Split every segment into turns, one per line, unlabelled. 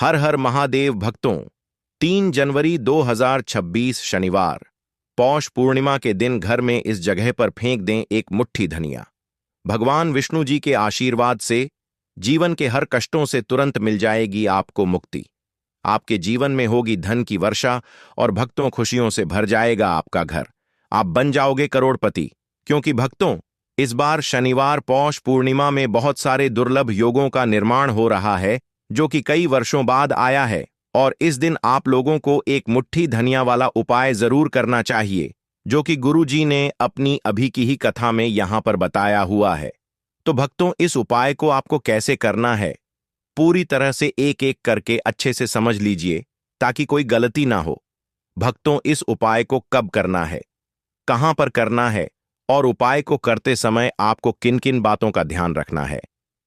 हर हर महादेव भक्तों। 3 जनवरी 2026 शनिवार, पौष पूर्णिमा के दिन घर में इस जगह पर फेंक दें एक मुट्ठी धनिया। भगवान विष्णु जी के आशीर्वाद से जीवन के हर कष्टों से तुरंत मिल जाएगी आपको मुक्ति। आपके जीवन में होगी धन की वर्षा और भक्तों खुशियों से भर जाएगा आपका घर। आप बन जाओगे करोड़पति। क्योंकि भक्तों, इस बार शनिवार पौष पूर्णिमा में बहुत सारे दुर्लभ योगों का निर्माण हो रहा है जो कि कई वर्षों बाद आया है। और इस दिन आप लोगों को एक मुट्ठी धनिया वाला उपाय जरूर करना चाहिए जो कि गुरु जी ने अपनी अभी की ही कथा में यहां पर बताया हुआ है। तो भक्तों, इस उपाय को आपको कैसे करना है पूरी तरह से एक एक करके अच्छे से समझ लीजिए ताकि कोई गलती ना हो। भक्तों, इस उपाय को कब करना है, कहां पर करना है और उपाय को करते समय आपको किन किन बातों का ध्यान रखना है,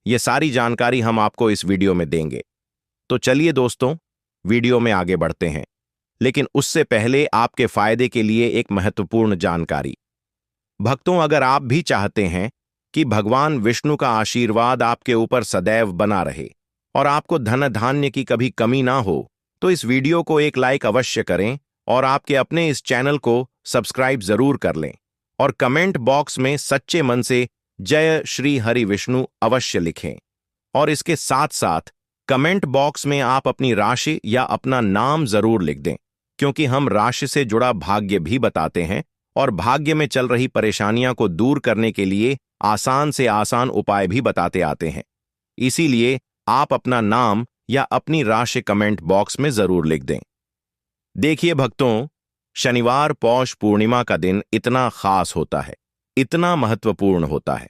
यह सारी जानकारी हम आपको इस वीडियो में देंगे। तो चलिए दोस्तों, वीडियो में आगे बढ़ते हैं। लेकिन उससे पहले आपके फायदे के लिए एक महत्वपूर्ण जानकारी। भक्तों, अगर आप भी चाहते हैं कि भगवान विष्णु का आशीर्वाद आपके ऊपर सदैव बना रहे और आपको धन धान्य की कभी कमी ना हो, तो इस वीडियो को एक लाइक अवश्य करें और आपके अपने इस चैनल को सब्सक्राइब जरूर कर लें और कमेंट बॉक्स में सच्चे मन से जय श्री हरि विष्णु अवश्य लिखें। और इसके साथ साथ कमेंट बॉक्स में आप अपनी राशि या अपना नाम जरूर लिख दें, क्योंकि हम राशि से जुड़ा भाग्य भी बताते हैं और भाग्य में चल रही परेशानियां को दूर करने के लिए आसान से आसान उपाय भी बताते आते हैं। इसीलिए आप अपना नाम या अपनी राशि कमेंट बॉक्स में जरूर लिख दें। देखिए भक्तों, शनिवार पौष पूर्णिमा का दिन इतना खास होता है, इतना महत्वपूर्ण होता है।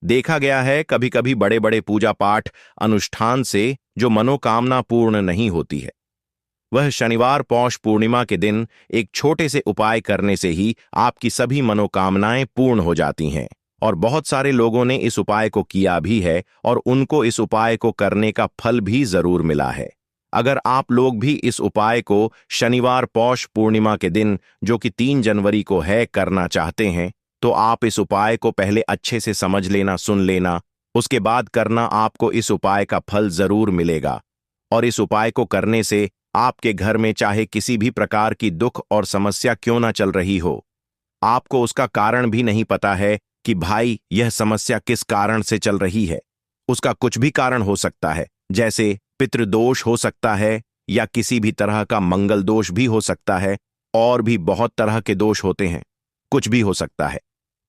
देखा गया है कभी कभी बड़े बड़े पूजा पाठ अनुष्ठान से जो मनोकामना पूर्ण नहीं होती है, वह शनिवार पौष पूर्णिमा के दिन एक छोटे से उपाय करने से ही आपकी सभी मनोकामनाएं पूर्ण हो जाती हैं। और बहुत सारे लोगों ने इस उपाय को किया भी है और उनको इस उपाय को करने का फल भी जरूर मिला है। अगर आप लोग भी इस उपाय को शनिवार पौष पूर्णिमा के दिन जो कि 3 जनवरी को है करना चाहते हैं, तो आप इस उपाय को पहले अच्छे से समझ लेना, सुन लेना, उसके बाद करना। आपको इस उपाय का फल जरूर मिलेगा। और इस उपाय को करने से आपके घर में चाहे किसी भी प्रकार की दुख और समस्या क्यों ना चल रही हो, आपको उसका कारण भी नहीं पता है कि भाई यह समस्या किस कारण से चल रही है। उसका कुछ भी कारण हो सकता है, जैसे पितृदोष हो सकता है या किसी भी तरह का मंगल दोष भी हो सकता है, और भी बहुत तरह के दोष होते हैं, कुछ भी हो सकता है।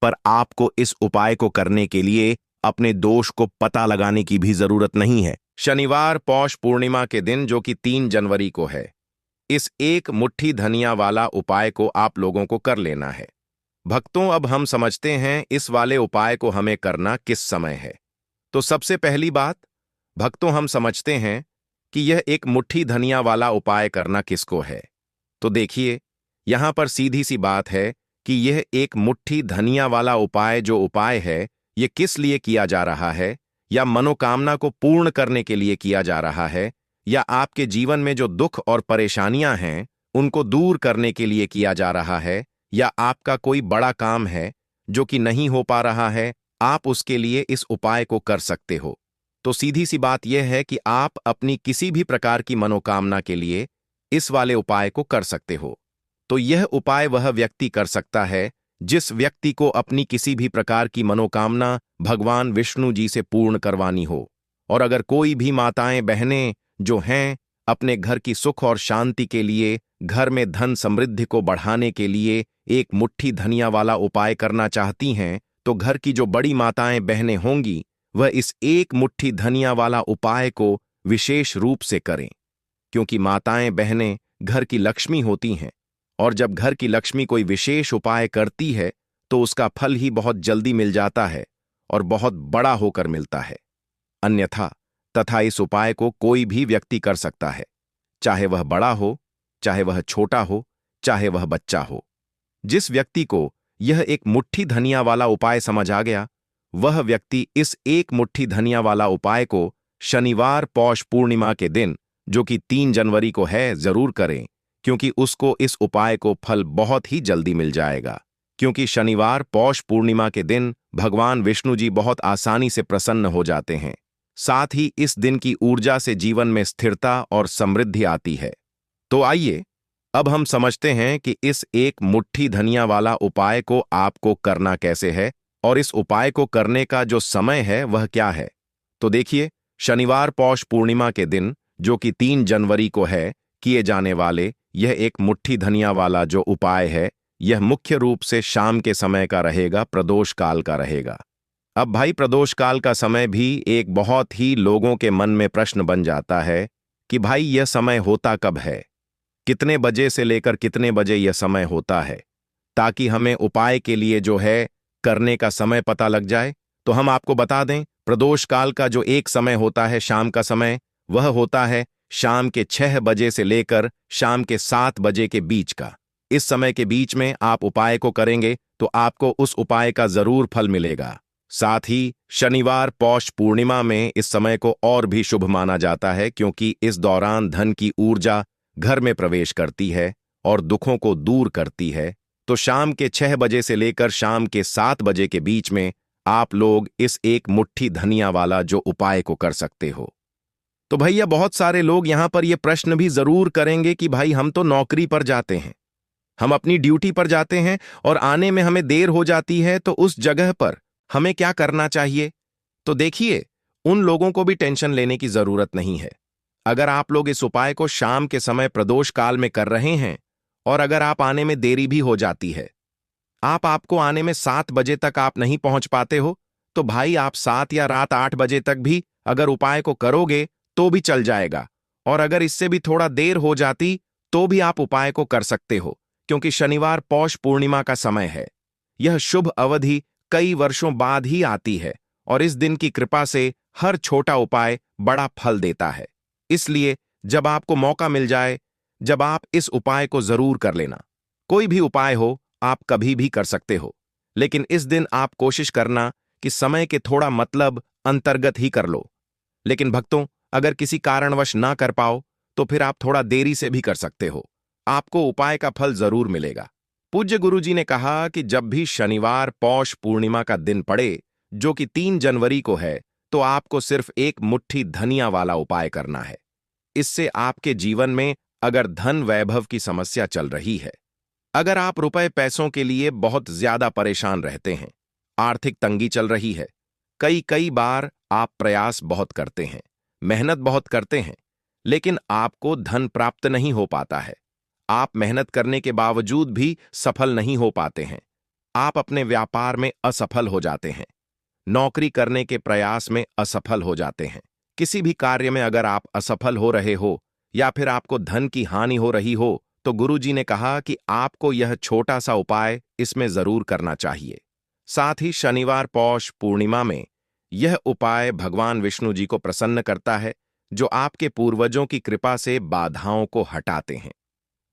पर आपको इस उपाय को करने के लिए अपने दोष को पता लगाने की भी जरूरत नहीं है। शनिवार पौष पूर्णिमा के दिन जो कि 3 जनवरी को है, इस एक मुट्ठी धनिया वाला उपाय को आप लोगों को कर लेना है। भक्तों, अब हम समझते हैं इस वाले उपाय को हमें करना किस समय है। तो सबसे पहली बात, भक्तों, हम समझते हैं कि यह एक मुट्ठी धनिया वाला उपाय करना किसको है। तो देखिए, यहां पर सीधी सी बात है कि यह एक मुट्ठी धनिया वाला उपाय जो उपाय है, यह किस लिए किया जा रहा है, या मनोकामना को पूर्ण करने के लिए किया जा रहा है, या आपके जीवन में जो दुख और परेशानियां हैं उनको दूर करने के लिए किया जा रहा है, या आपका कोई बड़ा काम है जो कि नहीं हो पा रहा है, आप उसके लिए इस उपाय को कर सकते हो। तो सीधी सी बात यह है कि आप अपनी किसी भी प्रकार की मनोकामना के लिए इस वाले उपाय को कर सकते हो। तो यह उपाय वह व्यक्ति कर सकता है जिस व्यक्ति को अपनी किसी भी प्रकार की मनोकामना भगवान विष्णु जी से पूर्ण करवानी हो। और अगर कोई भी माताएं बहनें जो हैं अपने घर की सुख और शांति के लिए, घर में धन समृद्धि को बढ़ाने के लिए एक मुट्ठी धनिया वाला उपाय करना चाहती हैं, तो घर की जो बड़ी माताएं बहनें होंगी वह इस एक मुट्ठी धनिया वाला उपाय को विशेष रूप से करें। क्योंकि माताएं बहनें घर की लक्ष्मी होती हैं, और जब घर की लक्ष्मी कोई विशेष उपाय करती है तो उसका फल ही बहुत जल्दी मिल जाता है और बहुत बड़ा होकर मिलता है। अन्यथा तथा इस उपाय को कोई भी व्यक्ति कर सकता है, चाहे वह बड़ा हो, चाहे वह छोटा हो, चाहे वह बच्चा हो। जिस व्यक्ति को यह एक मुट्ठी धनिया वाला उपाय समझ आ गया, वह व्यक्ति इस एक मुट्ठी धनिया वाला उपाय को शनिवार पौष पूर्णिमा के दिन जो कि 3 जनवरी को है जरूर करें, क्योंकि उसको इस उपाय को फल बहुत ही जल्दी मिल जाएगा। क्योंकि शनिवार पौष पूर्णिमा के दिन भगवान विष्णु जी बहुत आसानी से प्रसन्न हो जाते हैं। साथ ही इस दिन की ऊर्जा से जीवन में स्थिरता और समृद्धि आती है। तो आइए अब हम समझते हैं कि इस एक मुट्ठी धनिया वाला उपाय को आपको करना कैसे है और इस उपाय को करने का जो समय है वह क्या है। तो देखिए, शनिवार पौष पूर्णिमा के दिन, जो कि 3 जनवरी को है, किए जाने वाले यह एक मुट्ठी धनिया वाला जो उपाय है, यह मुख्य रूप से शाम के समय का रहेगा, प्रदोष काल का रहेगा। अब भाई, प्रदोष काल का समय भी एक बहुत ही लोगों के मन में प्रश्न बन जाता है कि भाई यह समय होता कब है, कितने बजे से लेकर कितने बजे यह समय होता है, ताकि हमें उपाय के लिए जो है करने का समय पता लग जाए। तो हम आपको बता दें, प्रदोष काल का जो एक समय होता है शाम का समय, वह होता है शाम के 6 बजे से लेकर शाम के 7 बजे के बीच का। इस समय के बीच में आप उपाय को करेंगे तो आपको उस उपाय का जरूर फल मिलेगा। साथ ही शनिवार पौष पूर्णिमा में इस समय को और भी शुभ माना जाता है, क्योंकि इस दौरान धन की ऊर्जा घर में प्रवेश करती है और दुखों को दूर करती है। तो शाम के 6 बजे से लेकर शाम के 7 बजे के बीच में आप लोग इस एक मुट्ठी धनिया वाला जो उपाय को कर सकते हो। तो भैया, बहुत सारे लोग यहां पर यह प्रश्न भी जरूर करेंगे कि भाई हम तो नौकरी पर जाते हैं, हम अपनी ड्यूटी पर जाते हैं और आने में हमें देर हो जाती है, तो उस जगह पर हमें क्या करना चाहिए। तो देखिए, उन लोगों को भी टेंशन लेने की जरूरत नहीं है। अगर आप लोग इस उपाय को शाम के समय प्रदोष काल में कर रहे हैं और अगर आप आने में देरी भी हो जाती है, आपको आने में 7 बजे तक आप नहीं पहुंच पाते हो, तो भाई आप 7 या रात 8 बजे तक भी अगर उपाय को करोगे तो भी चल जाएगा। और अगर इससे भी थोड़ा देर हो जाती तो भी आप उपाय को कर सकते हो, क्योंकि शनिवार पौष पूर्णिमा का समय है। यह शुभ अवधि कई वर्षों बाद ही आती है और इस दिन की कृपा से हर छोटा उपाय बड़ा फल देता है। इसलिए जब आपको मौका मिल जाए, जब आप इस उपाय को जरूर कर लेना। कोई भी उपाय हो, आप कभी भी कर सकते हो, लेकिन इस दिन आप कोशिश करना कि समय के थोड़ा मतलब अंतर्गत ही कर लो। लेकिन भक्तों, अगर किसी कारणवश ना कर पाओ तो फिर आप थोड़ा देरी से भी कर सकते हो, आपको उपाय का फल जरूर मिलेगा। पूज्य गुरुजी ने कहा कि जब भी शनिवार पौष पूर्णिमा का दिन पड़े, जो कि 3 जनवरी को है, तो आपको सिर्फ एक मुट्ठी धनिया वाला उपाय करना है। इससे आपके जीवन में अगर धन वैभव की समस्या चल रही है, अगर आप रुपए पैसों के लिए बहुत ज्यादा परेशान रहते हैं, आर्थिक तंगी चल रही है, कई बार आप प्रयास बहुत करते हैं, मेहनत बहुत करते हैं, लेकिन आपको धन प्राप्त नहीं हो पाता है, आप मेहनत करने के बावजूद भी सफल नहीं हो पाते हैं, आप अपने व्यापार में असफल हो जाते हैं, नौकरी करने के प्रयास में असफल हो जाते हैं, किसी भी कार्य में अगर आप असफल हो रहे हो या फिर आपको धन की हानि हो रही हो, तो गुरुजी ने कहा कि आपको यह छोटा सा उपाय इसमें जरूर करना चाहिए। साथ ही शनिवार पौष पूर्णिमा में यह उपाय भगवान विष्णु जी को प्रसन्न करता है, जो आपके पूर्वजों की कृपा से बाधाओं को हटाते हैं।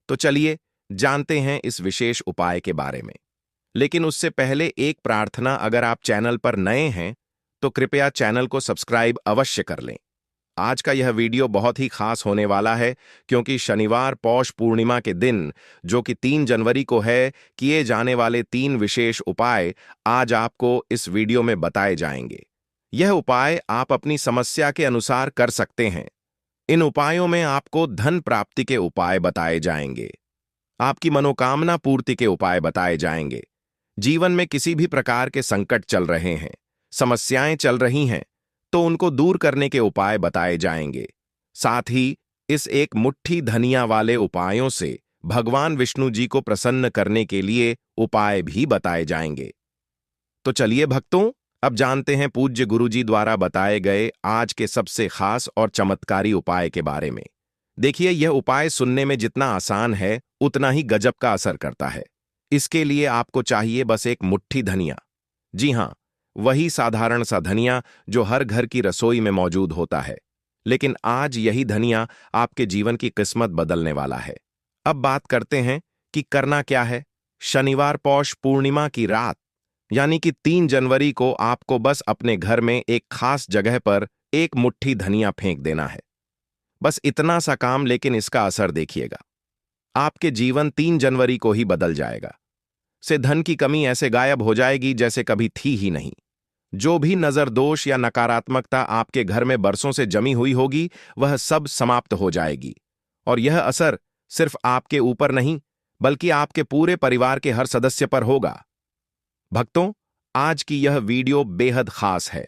तो चलिए जानते हैं इस विशेष उपाय के बारे में। लेकिन उससे पहले एक प्रार्थना, अगर आप चैनल पर नए हैं तो कृपया चैनल को सब्सक्राइब अवश्य कर लें। आज का यह वीडियो बहुत ही खास होने वाला है, क्योंकि शनिवार पौष पूर्णिमा के दिन, जो कि 3 जनवरी को है, किए जाने वाले 3 विशेष उपाय आज आपको इस वीडियो में बताए जाएंगे। यह उपाय आप अपनी समस्या के अनुसार कर सकते हैं। इन उपायों में आपको धन प्राप्ति के उपाय बताए जाएंगे, आपकी मनोकामना पूर्ति के उपाय बताए जाएंगे। जीवन में किसी भी प्रकार के संकट चल रहे हैं, समस्याएं चल रही हैं, तो उनको दूर करने के उपाय बताए जाएंगे। साथ ही इस एक मुट्ठी धनिया वाले उपायों से भगवान विष्णु जी को प्रसन्न करने के लिए उपाय भी बताए जाएंगे। तो चलिए भक्तों, अब जानते हैं पूज्य गुरुजी द्वारा बताए गए आज के सबसे खास और चमत्कारी उपाय के बारे में। देखिए, यह उपाय सुनने में जितना आसान है, उतना ही गजब का असर करता है। इसके लिए आपको चाहिए बस एक मुट्ठी धनिया। जी हां, वही साधारण सा धनिया जो हर घर की रसोई में मौजूद होता है। लेकिन आज यही धनिया आपके जीवन की किस्मत बदलने वाला है। अब बात करते हैं कि करना क्या है। शनिवार पौष पूर्णिमा की रात, यानी कि 3 जनवरी को आपको बस अपने घर में एक खास जगह पर एक मुट्ठी धनिया फेंक देना है। बस इतना सा काम, लेकिन इसका असर देखिएगा। आपके जीवन 3 जनवरी को ही बदल जाएगा। से धन की कमी ऐसे गायब हो जाएगी जैसे कभी थी ही नहीं। जो भी नजर दोष या नकारात्मकता आपके घर में बरसों से जमी हुई होगी, वह सब समाप्त हो जाएगी। और यह असर सिर्फ आपके ऊपर नहीं, बल्कि आपके पूरे परिवार के हर सदस्य पर होगा। भक्तों, आज की यह वीडियो बेहद खास है,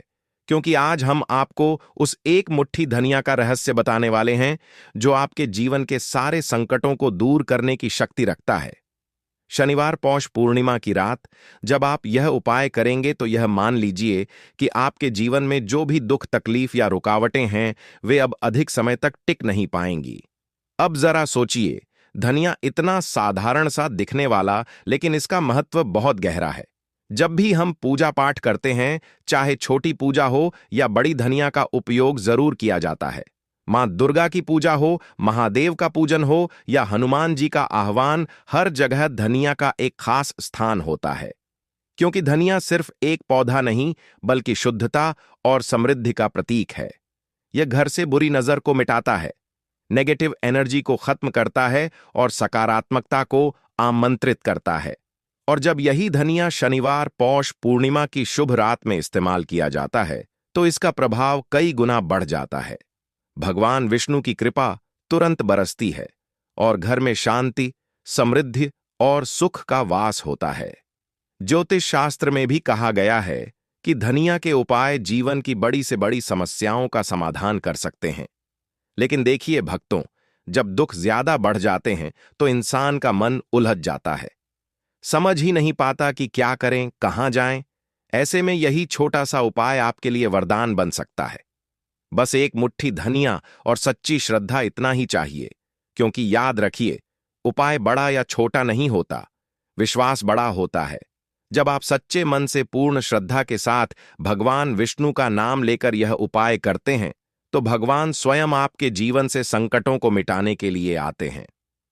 क्योंकि आज हम आपको उस एक मुट्ठी धनिया का रहस्य बताने वाले हैं जो आपके जीवन के सारे संकटों को दूर करने की शक्ति रखता है। शनिवार पौष पूर्णिमा की रात जब आप यह उपाय करेंगे तो यह मान लीजिए कि आपके जीवन में जो भी दुख, तकलीफ या रुकावटें हैं, वे अब अधिक समय तक टिक नहीं पाएंगी। अब जरा सोचिए, धनिया इतना साधारण सा दिखने वाला, लेकिन इसका महत्व बहुत गहरा है। जब भी हम पूजा पाठ करते हैं, चाहे छोटी पूजा हो या बड़ी, धनिया का उपयोग जरूर किया जाता है। मां दुर्गा की पूजा हो, महादेव का पूजन हो या हनुमान जी का आह्वान, हर जगह धनिया का एक खास स्थान होता है। क्योंकि धनिया सिर्फ एक पौधा नहीं, बल्कि शुद्धता और समृद्धि का प्रतीक है। यह घर से बुरी नजर को मिटाता है, नेगेटिव एनर्जी को खत्म करता है और सकारात्मकता को आमंत्रित करता है। और जब यही धनिया शनिवार पौष पूर्णिमा की शुभ रात में इस्तेमाल किया जाता है, तो इसका प्रभाव कई गुना बढ़ जाता है। भगवान विष्णु की कृपा तुरंत बरसती है और घर में शांति, समृद्धि और सुख का वास होता है। ज्योतिष शास्त्र में भी कहा गया है कि धनिया के उपाय जीवन की बड़ी से बड़ी समस्याओं का समाधान कर सकते हैं। लेकिन देखिए भक्तों, जब दुख ज्यादा बढ़ जाते हैं तो इंसान का मन उलझ जाता है, समझ ही नहीं पाता कि क्या करें, कहां जाएं। ऐसे में यही छोटा सा उपाय आपके लिए वरदान बन सकता है। बस एक मुट्ठी धनिया और सच्ची श्रद्धा, इतना ही चाहिए। क्योंकि याद रखिए, उपाय बड़ा या छोटा नहीं होता, विश्वास बड़ा होता है। जब आप सच्चे मन से पूर्ण श्रद्धा के साथ भगवान विष्णु का नाम लेकर यह उपाय करते हैं, तो भगवान स्वयं आपके जीवन से संकटों को मिटाने के लिए आते हैं।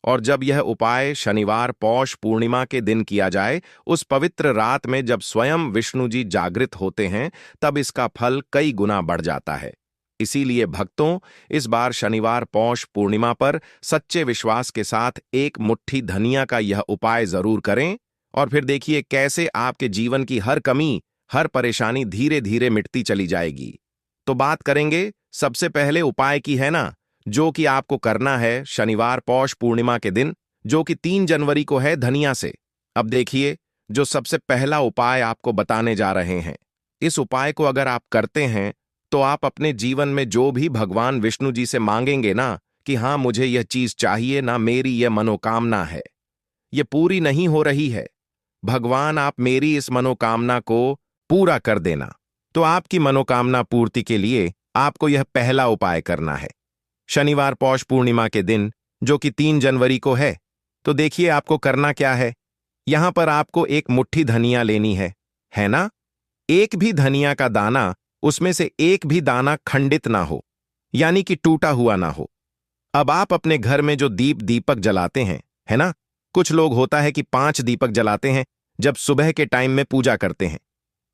और जब यह उपाय शनिवार पौष पूर्णिमा के दिन किया जाए, उस पवित्र रात में जब स्वयं विष्णु जी जागृत होते हैं, तब इसका फल कई गुना बढ़ जाता है। इसीलिए भक्तों, इस बार शनिवार पौष पूर्णिमा पर सच्चे विश्वास के साथ एक मुट्ठी धनिया का यह उपाय जरूर करें और फिर देखिए कैसे आपके जीवन की हर कमी, हर परेशानी धीरे धीरे मिटती चली जाएगी। तो बात करेंगे सबसे पहले उपाय की, है ना, जो कि आपको करना है शनिवार पौष पूर्णिमा के दिन, जो कि 3 जनवरी को है, धनिया से। अब देखिए, जो सबसे पहला उपाय आपको बताने जा रहे हैं, इस उपाय को अगर आप करते हैं तो आप अपने जीवन में जो भी भगवान विष्णु जी से मांगेंगे ना कि हाँ मुझे यह चीज चाहिए ना, मेरी यह मनोकामना है, यह पूरी नहीं हो रही है, भगवान आप मेरी इस मनोकामना को पूरा कर देना। तो आपकी मनोकामना पूर्ति के लिए आपको यह पहला उपाय करना है शनिवार पौष पूर्णिमा के दिन, जो कि 3 जनवरी को है। तो देखिए आपको करना क्या है। यहां पर आपको एक मुट्ठी धनिया लेनी है ना। एक भी धनिया का दाना, उसमें से एक भी दाना खंडित ना हो, यानी कि टूटा हुआ ना हो। अब आप अपने घर में जो दीपक जलाते हैं, है ना, कुछ लोग होता है कि 5 दीपक जलाते हैं जब सुबह के टाइम में पूजा करते हैं।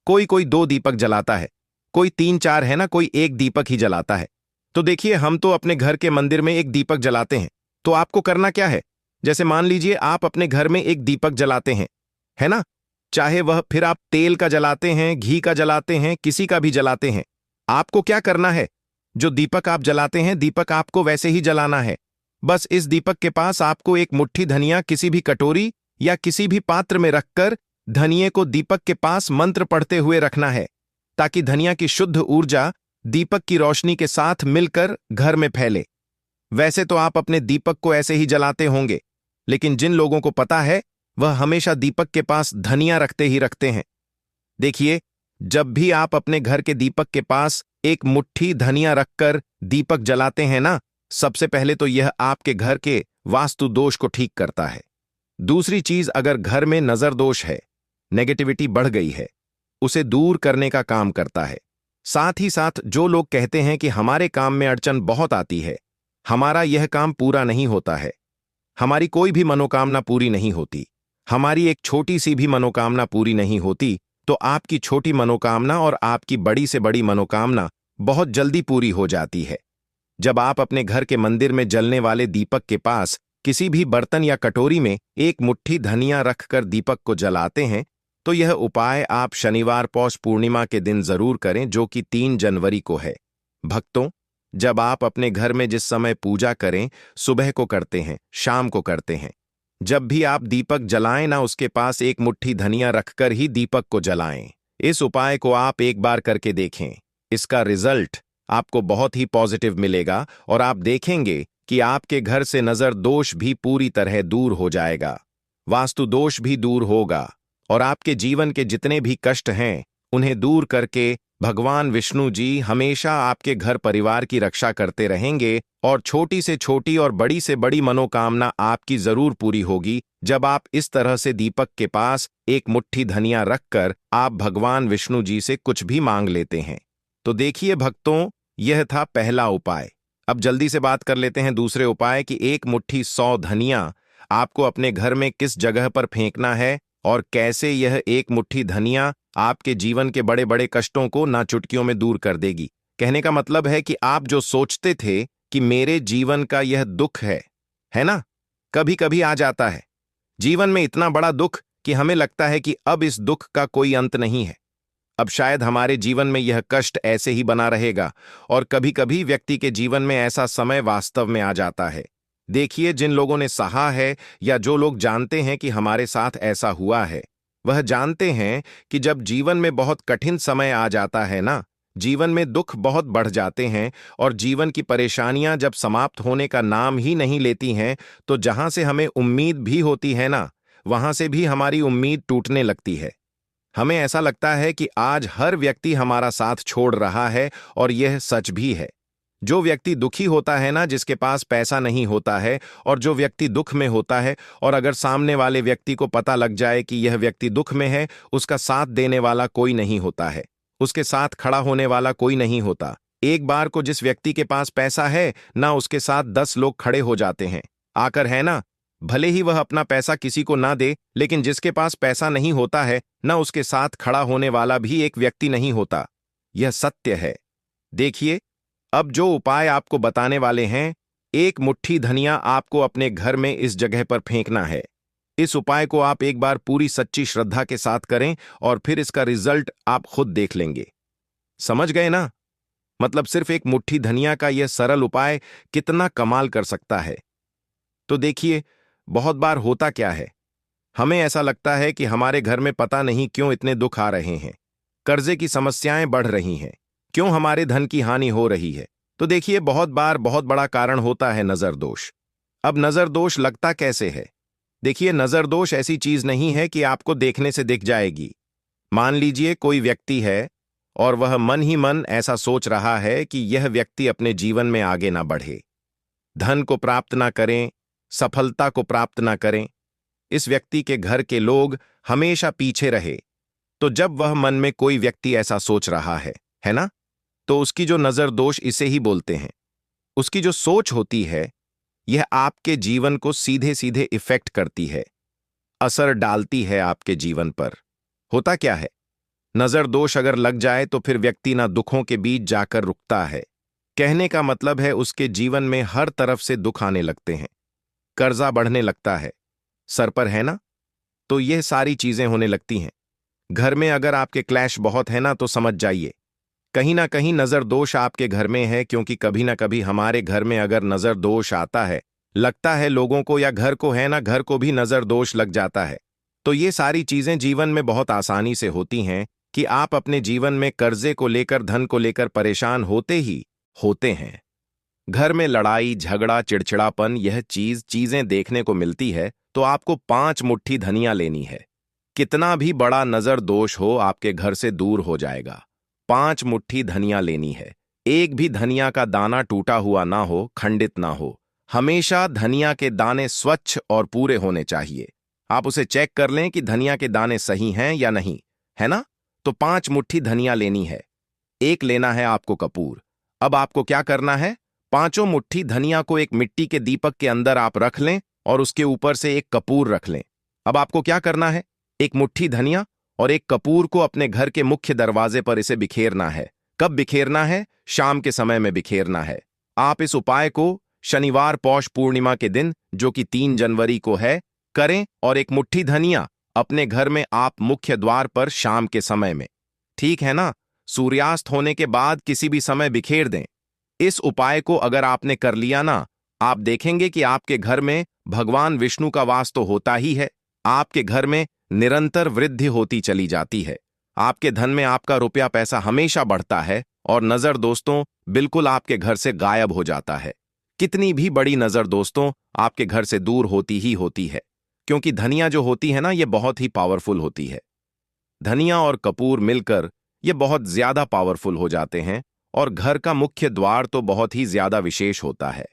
कोई 2 दीपक जलाता है, कोई 3-4, है ना, कोई 1 दीपक ही जलाता है। तो देखिए, हम तो अपने घर के मंदिर में 1 दीपक जलाते हैं। तो आपको करना क्या है, जैसे मान लीजिए आप अपने घर में 1 दीपक जलाते हैं, है ना, चाहे वह फिर आप तेल का जलाते हैं, घी का जलाते हैं, किसी का भी जलाते हैं। आपको क्या करना है, जो दीपक आप जलाते हैं, दीपक आपको वैसे ही जलाना है। बस इस दीपक के पास आपको एक मुट्ठी धनिया किसी भी कटोरी या किसी भी पात्र में रखकर धनिये को दीपक के पास मंत्र पढ़ते हुए रखना है, ताकि धनिया की शुद्ध ऊर्जा दीपक की रोशनी के साथ मिलकर घर में फैले। वैसे तो आप अपने दीपक को ऐसे ही जलाते होंगे, लेकिन जिन लोगों को पता है वह हमेशा दीपक के पास धनिया रखते ही रखते हैं। देखिए, जब भी आप अपने घर के दीपक के पास एक मुट्ठी धनिया रखकर दीपक जलाते हैं ना, सबसे पहले तो यह आपके घर के वास्तु दोष को ठीक करता है। दूसरी चीज, अगर घर में नजर दोष है, नेगेटिविटी बढ़ गई है, उसे दूर करने का काम करता है। साथ ही साथ जो लोग कहते हैं कि हमारे काम में अड़चन बहुत आती है, हमारा यह काम पूरा नहीं होता है, हमारी कोई भी मनोकामना पूरी नहीं होती, हमारी एक छोटी सी भी मनोकामना पूरी नहीं होती, तो आपकी छोटी मनोकामना और आपकी बड़ी से बड़ी मनोकामना बहुत जल्दी पूरी हो जाती है। जब आप अपने घर के मंदिर में जलने वाले दीपक के पास किसी भी बर्तन या कटोरी में एक मुट्ठी धनिया रखकर दीपक को जलाते हैं, तो यह उपाय आप शनिवार पौष पूर्णिमा के दिन जरूर करें, जो कि 3 जनवरी को है। भक्तों, जब आप अपने घर में जिस समय पूजा करें, सुबह को करते हैं, शाम को करते हैं, जब भी आप दीपक जलाएं ना, उसके पास एक मुट्ठी धनिया रखकर ही दीपक को जलाएं। इस उपाय को आप एक बार करके देखें। इसका रिजल्ट आपको बहुत ही पॉजिटिव मिलेगा और आप देखेंगे कि आपके घर से नजर दोष भी पूरी तरह दूर हो जाएगा, वास्तु दोष भी दूर होगा और आपके जीवन के जितने भी कष्ट हैं उन्हें दूर करके भगवान विष्णु जी हमेशा आपके घर परिवार की रक्षा करते रहेंगे और छोटी से छोटी और बड़ी से बड़ी मनोकामना आपकी जरूर पूरी होगी, जब आप इस तरह से दीपक के पास एक मुट्ठी धनिया रखकर आप भगवान विष्णु जी से कुछ भी मांग लेते हैं। तो देखिए भक्तों, यह था पहला उपाय। अब जल्दी से बात कर लेते हैं दूसरे उपाय की। एक मुट्ठी 100 धनिया आपको अपने घर में किस जगह पर फेंकना है और कैसे यह एक मुट्ठी धनिया आपके जीवन के बड़े बड़े कष्टों को ना चुटकियों में दूर कर देगी। कहने का मतलब है कि आप जो सोचते थे कि मेरे जीवन का यह दुख है ना, कभी कभी आ जाता है जीवन में इतना बड़ा दुख कि हमें लगता है कि अब इस दुख का कोई अंत नहीं है, अब शायद हमारे जीवन में यह कष्ट ऐसे ही बना रहेगा। और कभी कभी व्यक्ति के जीवन में ऐसा समय वास्तव में आ जाता है। देखिए, जिन लोगों ने सहा है या जो लोग जानते हैं कि हमारे साथ ऐसा हुआ है, वह जानते हैं कि जब जीवन में बहुत कठिन समय आ जाता है ना, जीवन में दुख बहुत बढ़ जाते हैं और जीवन की परेशानियां जब समाप्त होने का नाम ही नहीं लेती हैं, तो जहां से हमें उम्मीद भी होती है ना, वहां से भी हमारी उम्मीद टूटने लगती है। हमें ऐसा लगता है कि आज हर व्यक्ति हमारा साथ छोड़ रहा है और यह सच भी है। जो व्यक्ति दुखी होता है ना, जिसके पास पैसा नहीं होता है, और जो व्यक्ति दुख में होता है और अगर सामने वाले व्यक्ति को पता लग जाए कि यह व्यक्ति दुख में है, उसका साथ देने वाला कोई नहीं होता है, उसके साथ खड़ा होने वाला कोई नहीं होता। एक बार को जिस व्यक्ति के पास पैसा है ना, उसके साथ 10 लोग खड़े हो जाते हैं आकर, है ना। भले ही वह अपना पैसा किसी को ना दे, लेकिन जिसके पास पैसा नहीं होता है ना, उसके साथ खड़ा होने वाला भी एक व्यक्ति नहीं होता। यह सत्य है। देखिए, अब जो उपाय आपको बताने वाले हैं, एक मुट्ठी धनिया आपको अपने घर में इस जगह पर फेंकना है। इस उपाय को आप एक बार पूरी सच्ची श्रद्धा के साथ करें और फिर इसका रिजल्ट आप खुद देख लेंगे। समझ गए ना? मतलब सिर्फ एक मुट्ठी धनिया का यह सरल उपाय कितना कमाल कर सकता है। तो देखिए, बहुत बार होता क्या है, हमें ऐसा लगता है कि हमारे घर में पता नहीं क्यों इतने दुख आ रहे हैं, कर्जे की समस्याएं बढ़ रही हैं, क्यों हमारे धन की हानि हो रही है। तो देखिए, बहुत बार बहुत बड़ा कारण होता है नजर दोष। अब नजर दोष लगता कैसे है? देखिए, नजर दोष ऐसी चीज नहीं है कि आपको देखने से दिख जाएगी। मान लीजिए कोई व्यक्ति है और वह मन ही मन ऐसा सोच रहा है कि यह व्यक्ति अपने जीवन में आगे ना बढ़े, धन को प्राप्त ना करें, सफलता को प्राप्त ना करें, इस व्यक्ति के घर के लोग हमेशा पीछे रहे। तो जब वह मन में कोई व्यक्ति ऐसा सोच रहा है ना, तो उसकी जो नजर दोष इसे ही बोलते हैं। उसकी जो सोच होती है, यह आपके जीवन को सीधे सीधे इफेक्ट करती है, असर डालती है आपके जीवन पर। होता क्या है, नजर दोष अगर लग जाए तो फिर व्यक्ति ना दुखों के बीच जाकर रुकता है। कहने का मतलब है उसके जीवन में हर तरफ से दुख आने लगते हैं, कर्जा बढ़ने लगता है, सर पर है ना, तो यह सारी चीजें होने लगती हैं। घर में अगर आपके क्लैश बहुत है ना, तो समझ जाइए कहीं ना कहीं नजर दोष आपके घर में है, क्योंकि कभी ना कभी हमारे घर में अगर नजर दोष आता है, लगता है लोगों को या घर को, है ना, घर को भी नजर दोष लग जाता है। तो ये सारी चीजें जीवन में बहुत आसानी से होती हैं कि आप अपने जीवन में कर्जे को लेकर, धन को लेकर परेशान होते ही होते हैं। घर में लड़ाई झगड़ा चिड़चिड़ापन, यह चीजें देखने को मिलती है, तो आपको 5 मुट्ठी धनिया लेनी है। कितना भी बड़ा नजर दोष हो, आपके घर से दूर हो जाएगा। 5 मुट्ठी धनिया लेनी है। एक भी धनिया का दाना टूटा हुआ ना हो, खंडित ना हो। हमेशा धनिया के दाने स्वच्छ और पूरे होने चाहिए। आप उसे चेक कर लें कि धनिया के दाने सही हैं या नहीं, है ना। तो 5 मुट्ठी धनिया लेनी है। एक लेना है आपको कपूर। अब आपको क्या करना है, 5 मुट्ठी धनिया को एक मिट्टी के दीपक के अंदर आप रख लें और उसके ऊपर से एक कपूर रख लें। अब आपको क्या करना है, एक मुट्ठी धनिया और एक कपूर को अपने घर के मुख्य दरवाजे पर इसे बिखेरना है। कब बिखेरना है? शाम के समय में बिखेरना है। आप इस उपाय को शनिवार पौष पूर्णिमा के दिन, जो कि 3 जनवरी को है, करें और एक मुट्ठी धनिया अपने घर में आप मुख्य द्वार पर शाम के समय में, ठीक है ना, सूर्यास्त होने के बाद किसी भी समय बिखेर दें। इस उपाय को अगर आपने कर लिया ना, आप देखेंगे कि आपके घर में भगवान विष्णु का वास तो होता ही है, आपके घर में निरंतर वृद्धि होती चली जाती है। आपके धन में आपका रुपया पैसा हमेशा बढ़ता है और नजर दोस्तों बिल्कुल आपके घर से गायब हो जाता है। कितनी भी बड़ी नजर दोस्तों आपके घर से दूर होती ही होती है, क्योंकि धनिया जो होती है ना, ये बहुत ही पावरफुल होती है। धनिया और कपूर मिलकर ये बहुत ज्यादा पावरफुल हो जाते हैं और घर का मुख्य द्वार तो बहुत ही ज्यादा विशेष होता है।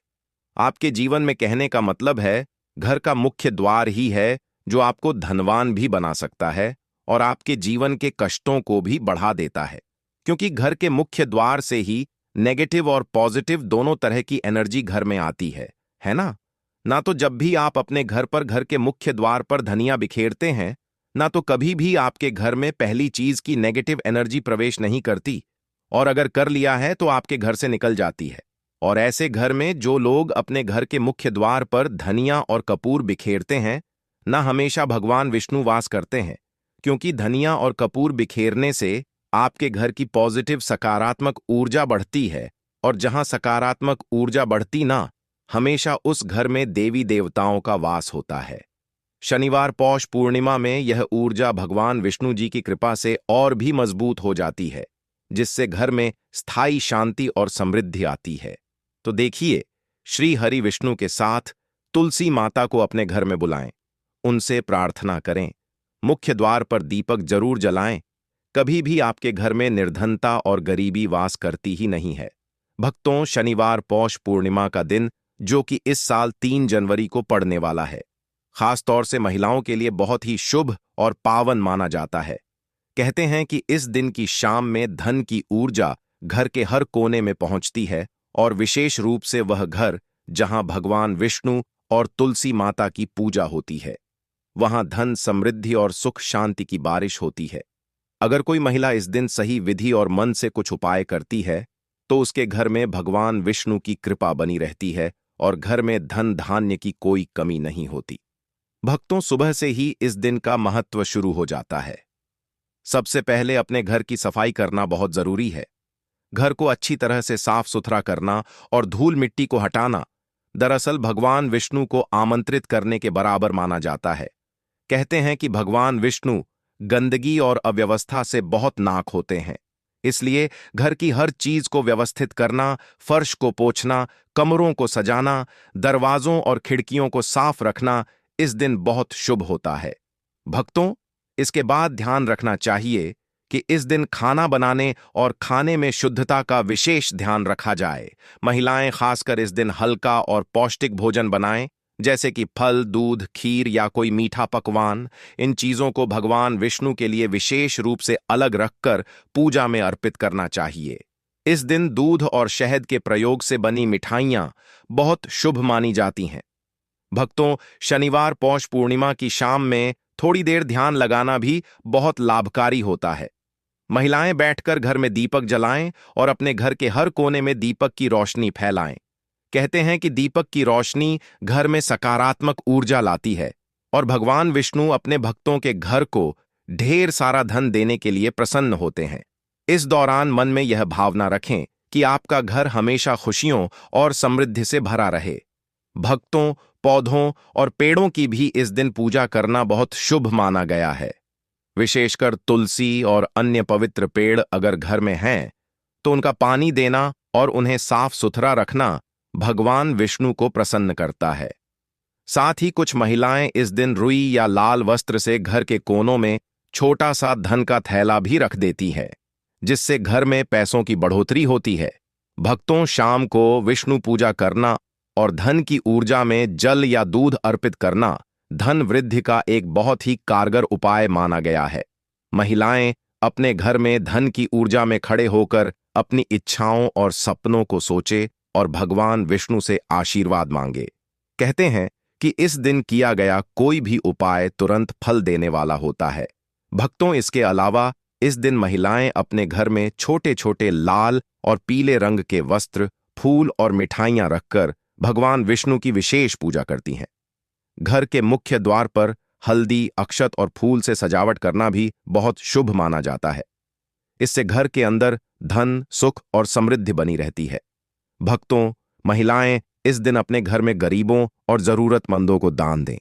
आपके जीवन में कहने का मतलब है घर का मुख्य द्वार ही है जो आपको धनवान भी बना सकता है और आपके जीवन के कष्टों को भी बढ़ा देता है, क्योंकि घर के मुख्य द्वार से ही नेगेटिव और पॉजिटिव दोनों तरह की एनर्जी घर में आती है ना। ना तो जब भी आप अपने घर पर घर के मुख्य द्वार पर धनिया बिखेरते हैं, ना तो कभी भी आपके घर में पहली चीज की नेगेटिव एनर्जी प्रवेश नहीं करती, और अगर कर लिया है तो आपके घर से निकल जाती है। और ऐसे घर में जो लोग अपने घर के मुख्य द्वार पर धनिया और कपूर बिखेरते हैं ना, हमेशा भगवान विष्णु वास करते हैं, क्योंकि धनिया और कपूर बिखेरने से आपके घर की पॉजिटिव सकारात्मक ऊर्जा बढ़ती है, और जहां सकारात्मक ऊर्जा बढ़ती ना, हमेशा उस घर में देवी देवताओं का वास होता है। शनिवार पौष पूर्णिमा में यह ऊर्जा भगवान विष्णु जी की कृपा से और भी मजबूत हो जाती है, जिससे घर में स्थायी शांति और समृद्धि आती है। तो देखिए, श्री हरि विष्णु के साथ तुलसी माता को अपने घर में बुलाएं, उनसे प्रार्थना करें, मुख्य द्वार पर दीपक जरूर जलाएं। कभी भी आपके घर में निर्धनता और गरीबी वास करती ही नहीं है। भक्तों, शनिवार पौष पूर्णिमा का दिन, जो कि इस साल 3 जनवरी को पड़ने वाला है, खास तौर से महिलाओं के लिए बहुत ही शुभ और पावन माना जाता है। कहते हैं कि इस दिन की शाम में धन की ऊर्जा घर के हर कोने में पहुंचती है, और विशेष रूप से वह घर जहां भगवान विष्णु और तुलसी माता की पूजा होती है, वहां धन, समृद्धि और सुख शांति की बारिश होती है। अगर कोई महिला इस दिन सही विधि और मन से कुछ उपाय करती है, तो उसके घर में भगवान विष्णु की कृपा बनी रहती है और घर में धन धान्य की कोई कमी नहीं होती। भक्तों, सुबह से ही इस दिन का महत्व शुरू हो जाता है। सबसे पहले अपने घर की सफाई करना बहुत जरूरी है। घर को अच्छी तरह से साफ सुथरा करना और धूल मिट्टी को हटाना दरअसल भगवान विष्णु को आमंत्रित करने के बराबर माना जाता है। कहते हैं कि भगवान विष्णु गंदगी और अव्यवस्था से बहुत नाक होते हैं, इसलिए घर की हर चीज को व्यवस्थित करना, फर्श को पोंछना, कमरों को सजाना, दरवाजों और खिड़कियों को साफ रखना इस दिन बहुत शुभ होता है। भक्तों, इसके बाद ध्यान रखना चाहिए कि इस दिन खाना बनाने और खाने में शुद्धता का विशेष ध्यान रखा जाए। महिलाएं खासकर इस दिन हल्का और पौष्टिक भोजन बनाएं, जैसे कि फल, दूध, खीर या कोई मीठा पकवान। इन चीजों को भगवान विष्णु के लिए विशेष रूप से अलग रखकर पूजा में अर्पित करना चाहिए। इस दिन दूध और शहद के प्रयोग से बनी मिठाइयां बहुत शुभ मानी जाती हैं। भक्तों, शनिवार पौष पूर्णिमा की शाम में थोड़ी देर ध्यान लगाना भी बहुत लाभकारी होता है। महिलाएं बैठकर घर में दीपक जलाएं और अपने घर के हर कोने में दीपक की रोशनी फैलाएं। कहते हैं कि दीपक की रोशनी घर में सकारात्मक ऊर्जा लाती है और भगवान विष्णु अपने भक्तों के घर को ढेर सारा धन देने के लिए प्रसन्न होते हैं। इस दौरान मन में यह भावना रखें कि आपका घर हमेशा खुशियों और समृद्धि से भरा रहे। भक्तों, पौधों और पेड़ों की भी इस दिन पूजा करना बहुत शुभ माना गया है। विशेषकर तुलसी और अन्य पवित्र पेड़ अगर घर में हैं, तो उनका पानी देना और उन्हें साफ सुथरा रखना भगवान विष्णु को प्रसन्न करता है। साथ ही कुछ महिलाएं इस दिन रुई या लाल वस्त्र से घर के कोनों में छोटा सा धन का थैला भी रख देती है, जिससे घर में पैसों की बढ़ोतरी होती है। भक्तों, शाम को विष्णु पूजा करना और धन की ऊर्जा में जल या दूध अर्पित करना धन वृद्धि का एक बहुत ही कारगर उपाय माना गया है। महिलाएं अपने घर में धन की ऊर्जा में खड़े होकर अपनी इच्छाओं और सपनों को सोचे और भगवान विष्णु से आशीर्वाद मांगे। कहते हैं कि इस दिन किया गया कोई भी उपाय तुरंत फल देने वाला होता है। भक्तों, इसके अलावा इस दिन महिलाएं अपने घर में छोटे छोटे लाल और पीले रंग के वस्त्र, फूल और मिठाइयां रखकर भगवान विष्णु की विशेष पूजा करती हैं। घर के मुख्य द्वार पर हल्दी, अक्षत और फूल से सजावट करना भी बहुत शुभ माना जाता है। इससे घर के अंदर धन, सुख और समृद्धि बनी रहती है। भक्तों, महिलाएं इस दिन अपने घर में गरीबों और जरूरतमंदों को दान दें,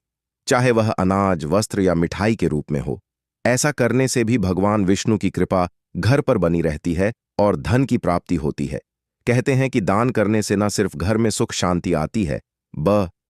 चाहे वह अनाज, वस्त्र या मिठाई के रूप में हो। ऐसा करने से भी भगवान विष्णु की कृपा घर पर बनी रहती है और धन की प्राप्ति होती है। कहते हैं कि दान करने से न सिर्फ घर में सुख शांति आती है,